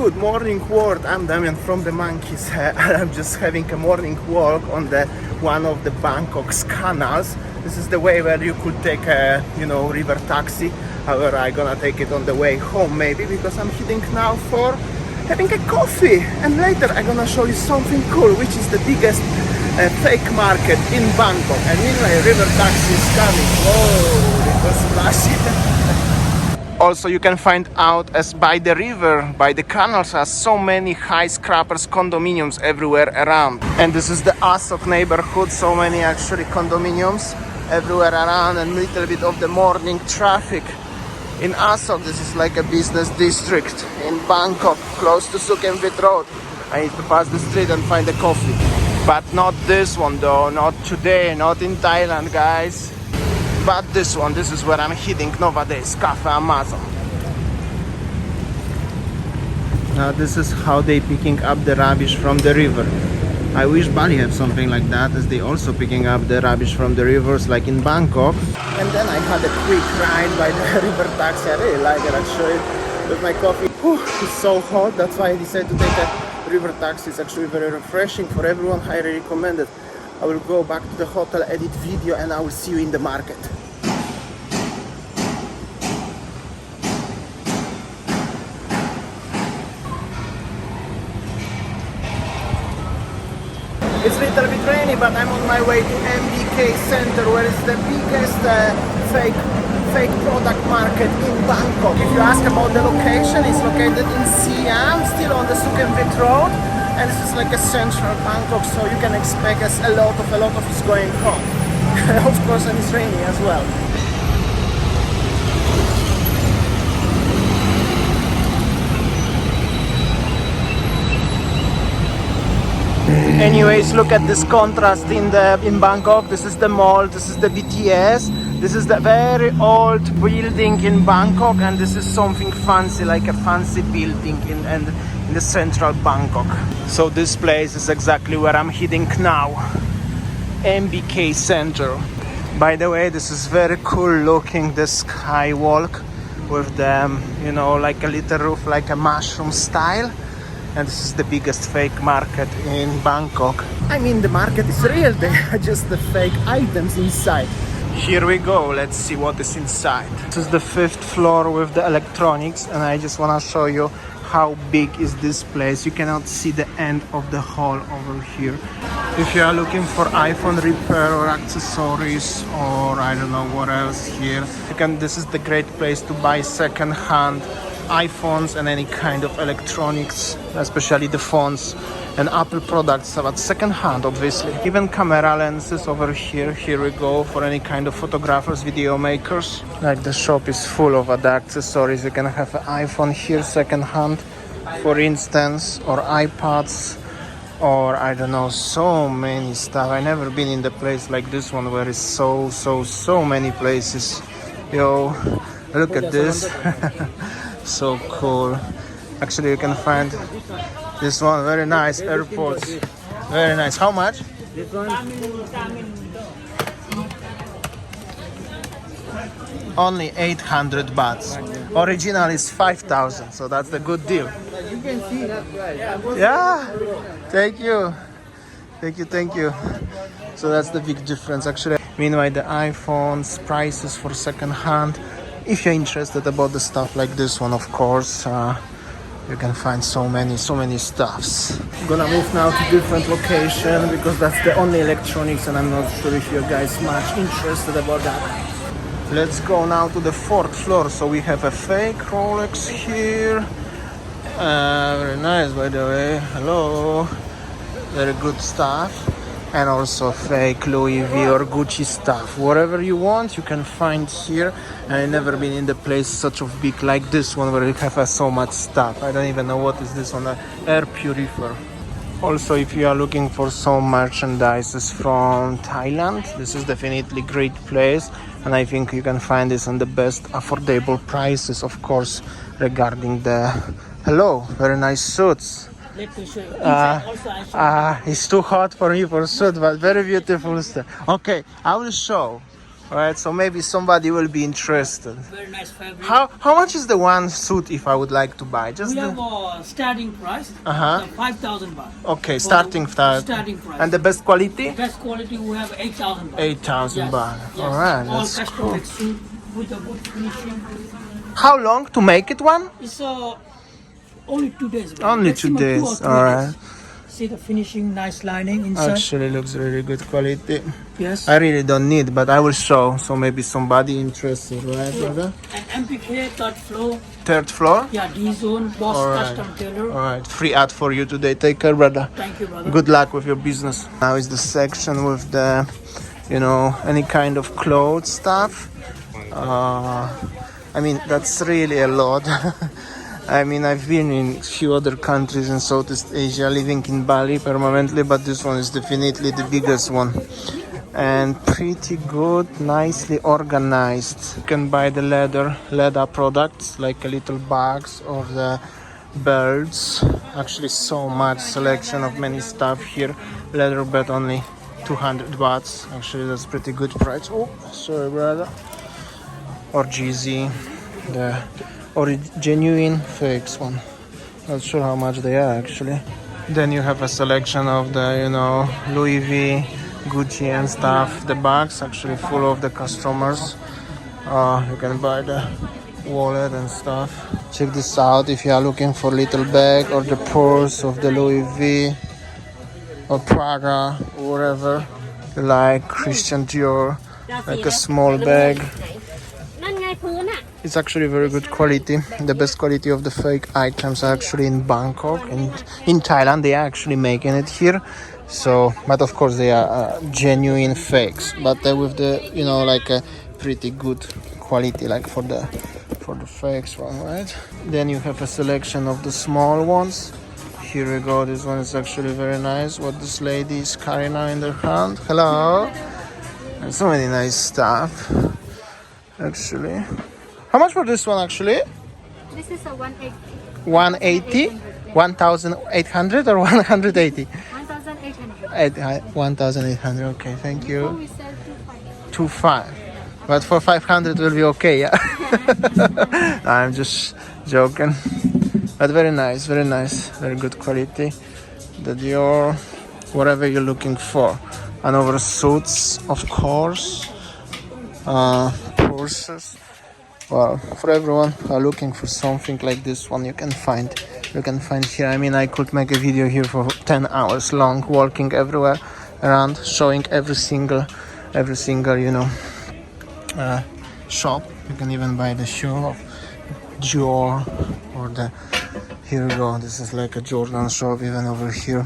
Good morning world, I'm Damian from the Monkeys. I'm just having a morning walk on the one of the Bangkok's canals. This is the way where you could take a river taxi. However, I'm gonna take it on the way home maybe, because I'm heading now for having a coffee, and later I'm gonna show you something cool, which is the biggest fake market in Bangkok. And meanwhile, river taxi is coming. Whoa, it was splashy. Also, you can find out as by the river, by the canals, are so many high scrappers, condominiums everywhere around. And this is the Asok neighborhood, so many actually condominiums everywhere around, and little bit of the morning traffic. In Asok, this is like a business district in Bangkok, close to Sukhumvit Road. I need to pass the street and find a coffee. But not this one though, not today, not in Thailand, guys. But this one, this is where I'm heading nowadays, Cafe Amazon. Now this is how they picking up the rubbish from the river. I wish Bali had something like that, as they also picking up the rubbish from the rivers like in Bangkok. And then I had a quick ride by the river taxi. I really like it actually, with my coffee. Whew, it's so hot, that's why I decided to take a river taxi. It's actually very refreshing for everyone, highly recommended. I will go back to the hotel, edit video, and I will see you in the market. It's a little bit rainy, but I'm on my way to MBK Center, where it's the biggest fake product market in Bangkok. If you ask about the location, it's located in Siam, still on the Sukhumvit Road. And this is like a central Bangkok, so you can expect a lot of is going on. Of course, and it's rainy as well. Anyways, look at this contrast in Bangkok. This is the mall, this is the BTS, this is the very old building in Bangkok, and this is something fancy, like a fancy building in the central Bangkok. So this place is exactly where I'm heading now, MBK Center. By the way, this is very cool looking, the skywalk with the like a little roof, like a mushroom style. And this is the biggest fake market in Bangkok. I mean, the market is real, they are just the fake items inside. Here we go, let's see what is inside. This is the 5th floor with the electronics, and I just want to show you how big is this place. You cannot see the end of the hall over here. If you are looking for iPhone repair or accessories, or I don't know what else here, this is the great place to buy second-hand iPhones and any kind of electronics, especially the phones and Apple products, but second hand obviously. Even camera lenses over here. Here we go, for any kind of photographers, video makers. Like the shop is full of other accessories. You can have an iPhone here second hand, for instance, or iPads, or I don't know, so many stuff. I never been in the place like this one where it's so many places. Yo, look at this. So cool. Actually, you can find this one, very nice, airports, very nice. How much? This one only 800 bahts. Original is 5,000, so that's the good deal. You can see that price. Yeah, thank you. So that's the big difference actually. Meanwhile, the iPhones prices for second hand. If you're interested about the stuff like this one, of course, you can find so many stuffs. I'm gonna move now to different location, because that's the only electronics, and I'm not sure if you guys much interested about that. Let's go now to the 4th floor. So we have a fake Rolex here. Very nice, by the way. Hello. Very good stuff. And also fake Louis V or Gucci stuff. Whatever you want, you can find here. And I've never been in the place such of big like this one, where you have so much stuff. I don't even know what is this one, an air purifier. Also, if you are looking for some merchandises from Thailand, this is definitely great place. And I think you can find this on the best affordable prices, of course, regarding the... Hello, very nice suits. It's too hot for me for suit, but very beautiful stuff. Okay, I will show Right, so maybe somebody will be interested. Very nice fabric. How much is the one suit if I would like to buy? Just we have a starting price. 5,000 baht. Okay, starting price. And the best quality? Best quality we have 8,000 baht. 8,000 baht. Yes. All right, All that's custom cool. made suit with a good finishing. How long to make it one? It's only 2 days. Only 2 Maximum 2 or days. 3 All right. days. See the finishing, nice lining inside. Actually looks really good quality. Yes. I really don't need, but I will show. So maybe somebody interested, right, brother? And MBK third floor. Third floor? Yeah, D-zone, boss custom tailor. All right. Free ad for you today. Take care, brother. Thank you, brother. Good luck with your business. Now is the section with the, any kind of clothes stuff. I mean, that's really a lot. I mean, I've been in a few other countries in Southeast Asia, living in Bali permanently, but this one is definitely the biggest one. And pretty good, nicely organized. You can buy the leather products, like a little bags or the belts. Actually, so much selection of many stuff here. Leather belt only 200 bahts. Actually, that's pretty good price. Oh, sorry, brother. Or GZ, the genuine fakes one. Not sure how much they are actually. Then you have a selection of the, Louis V, Gucci and stuff. The bags actually full of the customers. You can buy the wallet and stuff. Check this out if you are looking for little bag or the purse of the Louis V or Prada or whatever. Like Christian Dior, like a small bag. It's actually very good quality. The best quality of the fake items are actually in Bangkok and in Thailand. They are actually making it here. So, but of course they are genuine fakes. But with the, like a pretty good quality, like for the fakes one, right? Then you have a selection of the small ones. Here we go. This one is actually very nice. What this lady is carrying now in their hand. Hello. And so many nice stuff. Actually. How much for this one actually? This is a 180. 180? 1,800 or 180? 1,800. 1,800, okay, thank you. We sell 2.5. But for 500 will be okay, yeah? I'm just joking. But very nice, very good quality. The Dior, whatever you're looking for. And over suits, of course. Purses. Well, for everyone who are looking for something like this one, you can find here. I mean, I could make a video here for 10 hours long, walking everywhere around, showing every single shop. You can even buy the shoe of Dior or the. Here we go. This is like a Jordan shop even over here.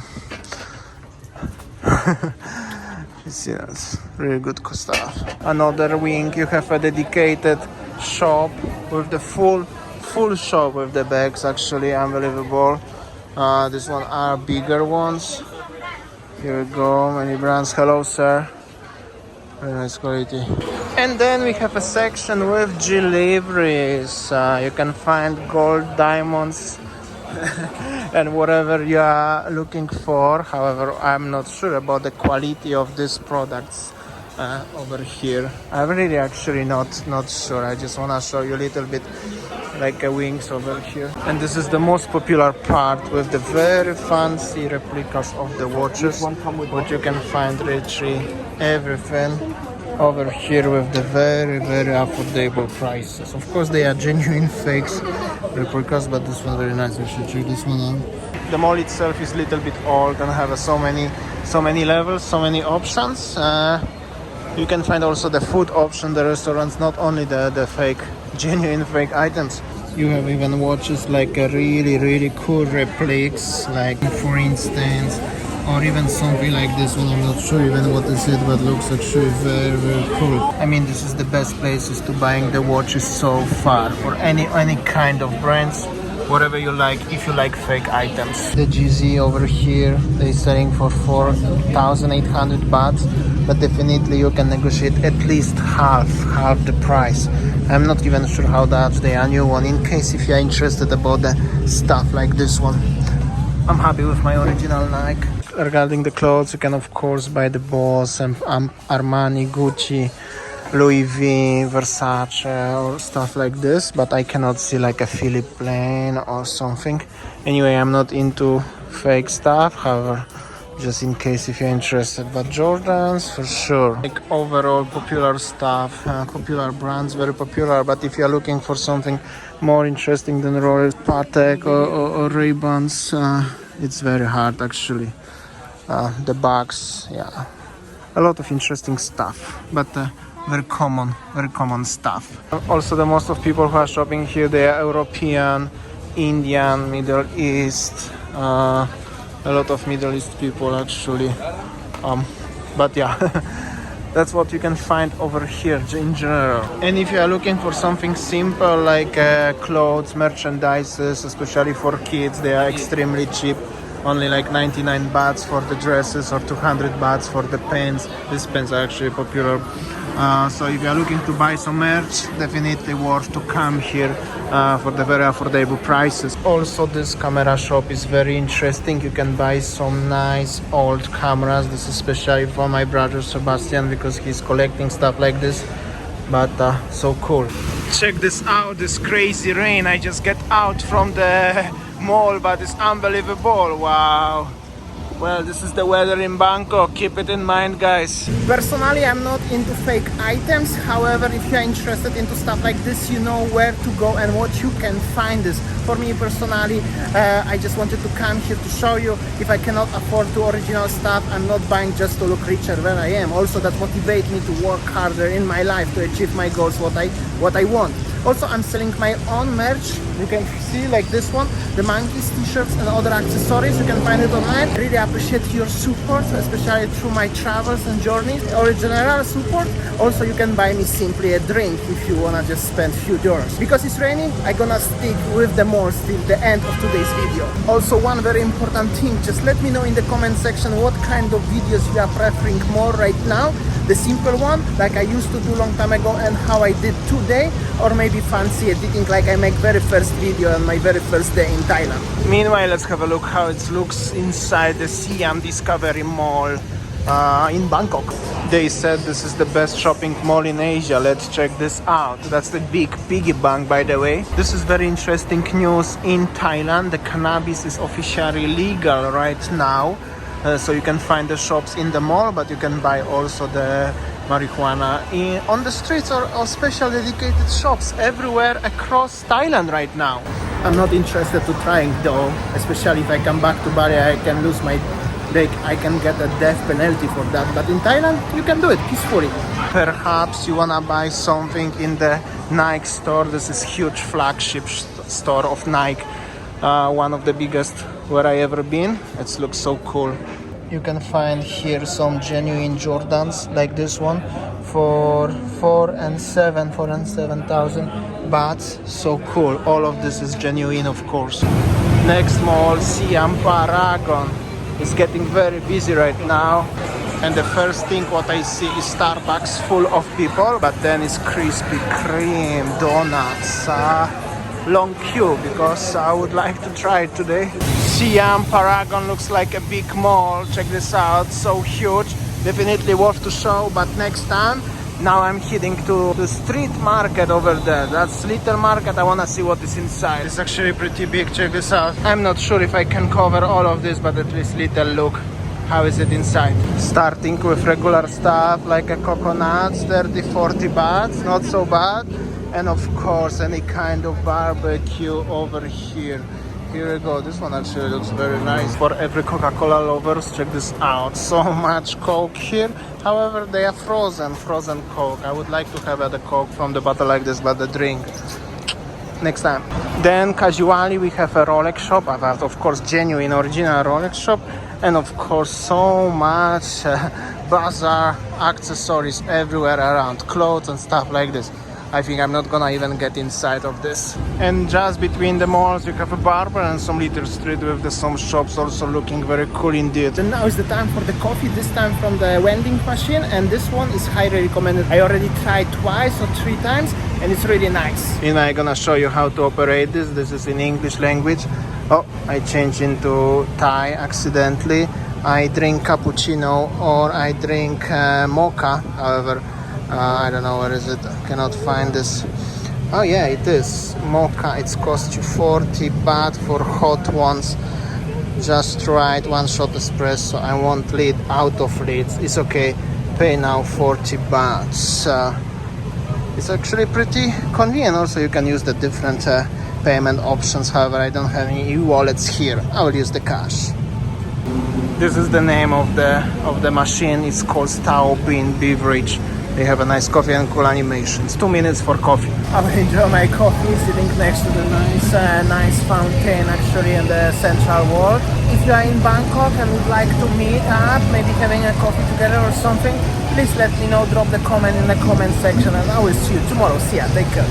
You see, that's really good stuff. Another wing, you have a dedicated shop with the full shop with the bags. Actually, unbelievable. This one are bigger ones. Here we go. Many brands. Hello, sir. Very nice quality. And then we have a section with deliveries. You can find gold, diamonds. And whatever you are looking for. However, I'm not sure about the quality of these products over here. I'm really actually not sure. I just want to show you a little bit like a wings over here. And this is the most popular part with the very fancy replicas of the watches, which you can find literally everything over here with the very affordable prices. Of course they are genuine fakes replicas, but this one very nice. We should check this one out. The mall itself is a little bit old and have so many levels, so many options. You can find also the food option, the restaurants, not only the fake, genuine fake items. You have even watches like a really cool replics, like for instance, or even something like this one. I'm not sure even what is it, but looks actually very cool. I mean, this is the best places to buying the watches so far for any kind of brands, whatever you like, if you like fake items. The GZ over here, they're selling for 4,800 baht, but definitely you can negotiate at least half the price. I'm not even sure how that's the new one, in case if you're interested about the stuff like this one. I'm happy with my original Nike. Regarding the clothes, you can of course buy the Boss and Armani, Gucci, Louis V, Versace or stuff like this, but I cannot see like a Philip Plain or something. Anyway, I'm not into fake stuff, however, just in case if you're interested. But Jordans for sure. Like overall popular stuff, popular brands, very popular. But if you're looking for something more interesting than Rolex, Patek or Ray-Bans, it's very hard actually. The bags, yeah, a lot of interesting stuff, but very common stuff. Also, the most of people who are shopping here, they are European, Indian, Middle East, a lot of Middle East people actually. But yeah, that's what you can find over here in general. And if you are looking for something simple like clothes, merchandises, especially for kids, they are extremely cheap. Only like 99 bahts for the dresses or 200 bahts for the pants. These pants are actually popular. So if you are looking to buy some merch, definitely worth to come here for the very affordable prices. Also, this camera shop is very interesting. You can buy some nice old cameras. This is especially for my brother Sebastian because he's collecting stuff like this. But so cool. Check this out, this crazy rain. I just get out from the mall, but it's unbelievable. Wow. Well, this is the weather in Bangkok. Keep it in mind, guys. Personally, I'm not into fake items. However, if you're interested into stuff like this, you know where to go and what you can find this. For me personally, I just wanted to come here to show you if I cannot afford the original stuff, I'm not buying just to look richer than I am. Also, that motivates me to work harder in my life to achieve my goals, what I want. Also, I'm selling my own merch. You can see like this one, the monkeys t-shirts and other accessories. You can find it online. I really appreciate your support, especially through my travels and journeys or general support. Also, you can buy me simply a drink if you wanna just spend a few euros. Because it's raining, I'm gonna stick with the malls till the end of today's video. Also, one very important thing, just let me know in the comment section what kind of videos you are preferring more right now. The simple one, like I used to do long time ago and how I did today, or maybe fancy editing like I make very first video on my very first day in Thailand. Meanwhile, let's have a look how it looks inside the Siam Discovery Mall in Bangkok. They said this is the best shopping mall in Asia. Let's check this out. That's the big piggy bank, by the way. This is very interesting news in Thailand. The cannabis is officially legal right now. So you can find the shops in the mall, but you can buy also the marijuana on the streets or special dedicated shops everywhere across Thailand right now. I'm not interested to trying though, especially if I come back to Bali, I can lose my leg, I can get a death penalty for that. But in Thailand, you can do it peacefully. Perhaps you wanna buy something in the Nike store. This is huge flagship store of Nike. One of the biggest where I ever been. It looks so cool. You can find here some genuine Jordans like this one for 4 and 7,000 bahts. So cool. All of this is genuine, of course. Next mall, Siam Paragon. It's getting very busy right now. And the first thing what I see is Starbucks full of people, but then it's Krispy Kreme, donuts, long queue because I would like to try it today. Siam Paragon looks like a big mall. Check this out, so huge. Definitely worth to show, but next time. Now I'm heading to the street market over there. That's little market. I wanna see what is inside. It's actually pretty big. Check this out. I'm not sure if I can cover all of this, but at least little look. How is it inside? Starting with regular stuff like a coconuts, 30-40 bahts, not so bad. And of course, any kind of barbecue over here. Here we go. This one actually looks very nice. For every Coca-Cola lovers, check this out. So much Coke here. However, they are frozen Coke. I would like to have the Coke from the bottle like this, but the drink next time. Then casually we have a Rolex shop, but of course genuine original Rolex shop, and of course so much bazaar accessories everywhere around, clothes and stuff like this. I think I'm not gonna even get inside of this. And just between the malls you have a barber and some little street with some shops also looking very cool indeed. And now is the time for the coffee, this time from the vending machine, and this one is highly recommended. I already tried twice or 3 times and it's really nice. And I'm gonna show you how to operate this. This is in English language. Oh, I changed into Thai accidentally. I drink cappuccino or I drink mocha. However, I don't know where is it. I cannot find this. Oh yeah, it is mocha. It's cost you 40 baht for hot ones. Just right, one shot espresso. I want lid, out of lids. It's okay. Pay now 40 baht. It's actually pretty convenient. Also, you can use the different payment options. However, I don't have any e-wallets here. I will use the cash. This is the name of the machine. It's called Stau Bean Beverage. They have a nice coffee and cool animations. 2 minutes for coffee. I will enjoy my coffee sitting next to the nice fountain actually in the central wall. If you are in Bangkok and would like to meet up, maybe having a coffee together or something, please let me know. Drop the comment in the comment section and I will see you tomorrow. See ya. Take care.